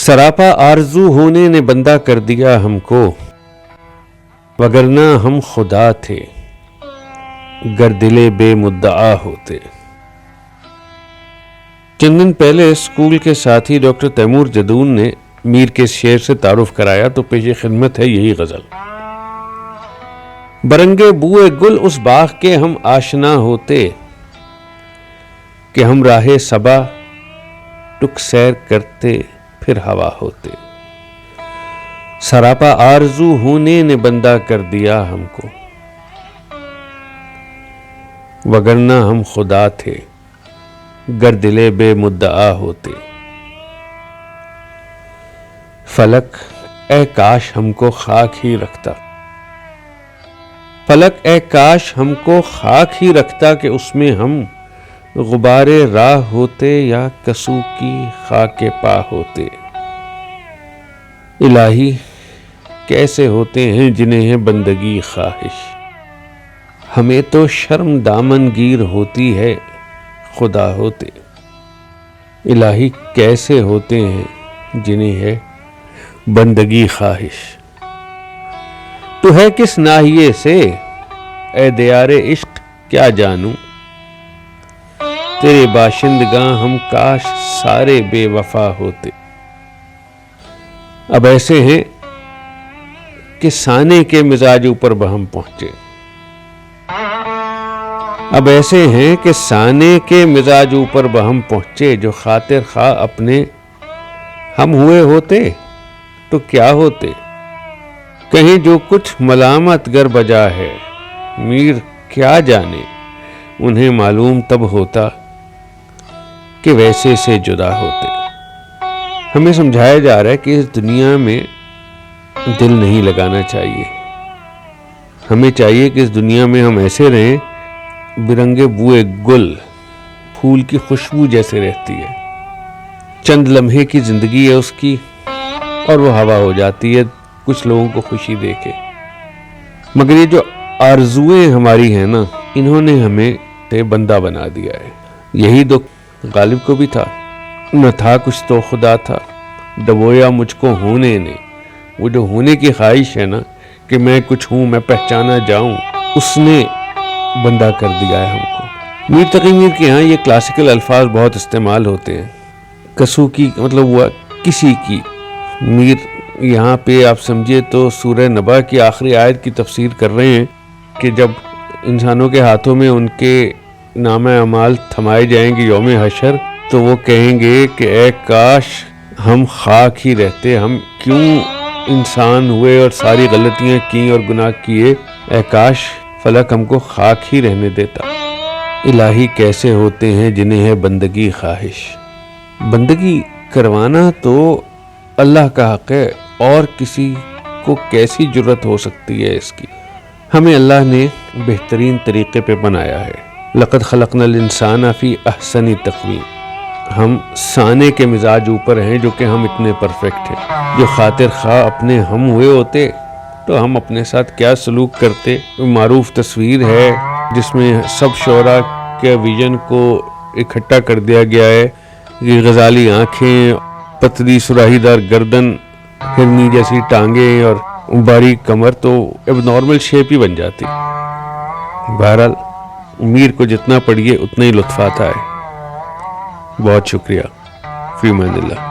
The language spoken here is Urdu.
سراپا آرزو ہونے نے بندہ کر دیا ہم کو، وگرنہ ہم خدا تھے گر دلے بے مدعا ہوتے۔ چند دن پہلے اسکول کے ساتھی ڈاکٹر تیمور جدون نے میر کے شعر سے تعارف کرایا تو پیش خدمت ہے یہی غزل۔ برنگے بوئے گل اس باغ کے ہم آشنا ہوتے، کہ ہم راہ صبا ٹک سیر کرتے پھر ہوا ہوتے۔ سراپا آرزو ہونے نے بندہ کر دیا ہم کو، وگرنہ ہم خدا تھے گر دلے بے مدعا ہوتے۔ فلک اے کاش ہم کو خاک ہی رکھتا، فلک اے کاش ہم کو خاک ہی رکھتا، کہ اس میں ہم غبار راہ ہوتے یا کسو کی خاک پا ہوتے۔ الہی کیسے ہوتے ہیں جنہیں ہے بندگی خواہش، ہمیں تو شرم دامن گیر ہوتی ہے خدا ہوتے۔ الہی کیسے ہوتے ہیں جنہیں ہے بندگی خواہش، تو ہے کس ناحیے سے اے دیار عشق کیا جانوں، تیرے باشندگاں ہم کاش سارے بے وفا ہوتے۔ اب ایسے ہیں کہ سانے کے مزاج اوپر بہم پہنچے، اب ایسے ہیں کہ سانے کے مزاج اوپر بہم پہنچے، جو خاطر خواہ اپنے ہم ہوئے ہوتے تو کیا ہوتے۔ کہیں جو کچھ ملامت گر بجا ہے، میر کیا جانے انہیں معلوم تب ہوتا کہ ویسے سے جدا ہوتے۔ ہمیں سمجھایا جا رہا ہے کہ اس دنیا میں دل نہیں لگانا چاہیے، ہمیں چاہیے کہ اس دنیا میں ہم ایسے رہیں برنگے بوئے گل پھول کی خوشبو جیسے رہتی ہے، چند لمحے کی زندگی ہے اس کی اور وہ ہوا ہو جاتی ہے کچھ لوگوں کو خوشی دے کے۔ مگر یہ جو آرزویں ہماری ہیں نا، انہوں نے ہمیں بندہ بنا دیا ہے۔ یہی دکھ غالب کو بھی تھا، نہ تھا کچھ تو خدا تھا، دبویا مجھ کو ہونے نے۔ وہ جو ہونے کی خواہش ہے نا کہ میں کچھ ہوں، میں پہچانا جاؤں، اس نے بندہ کر دیا ہے ہم کو۔ میر تقی میر کے ہاں یہ کلاسیکل الفاظ بہت استعمال ہوتے ہیں۔ کسو کی مطلب ہوا کسی کی۔ میر یہاں پہ آپ سمجھے تو سورہ نبا کی آخری آیت کی تفسیر کر رہے ہیں کہ جب انسانوں کے ہاتھوں میں ان کے نام اعمال تھمائے جائیں گے یوم حشر، تو وہ کہیں گے کہ اے کاش ہم خاک ہی رہتے، ہم کیوں انسان ہوئے اور ساری غلطیاں کی اور گناہ کیے، اے کاش فلک ہم کو خاک ہی رہنے دیتا۔ الہی کیسے ہوتے ہیں جنہیں ہے بندگی خواہش۔ بندگی کروانا تو اللہ کا حق ہے، اور کسی کو کیسی جرت ہو سکتی ہے اس کی۔ ہمیں اللہ نے بہترین طریقے پہ بنایا ہے۔ لقد خلقنا الانسان فی احسن تقویم۔ ہم سانے کے مزاج اوپر ہیں جو کہ ہم اتنے پرفیکٹ ہیں۔ جو خاطر خواہ اپنے ہم ہوئے ہوتے تو ہم اپنے ساتھ کیا سلوک کرتے۔ معروف تصویر ہے جس میں سب شعراء کے ویژن کو اکٹھا کر دیا گیا ہے، یہ غزالی آنکھیں، پتلی سراہی دار گردن، ہرنی جیسی ٹانگیں اور باریک کمر، تو اب نارمل شیپ ہی بن جاتی۔ بہرحال میر کو جتنا پڑھیے اتنا ہی لطف آتا ہے۔ بہت شکریہ۔ فی امان اللہ۔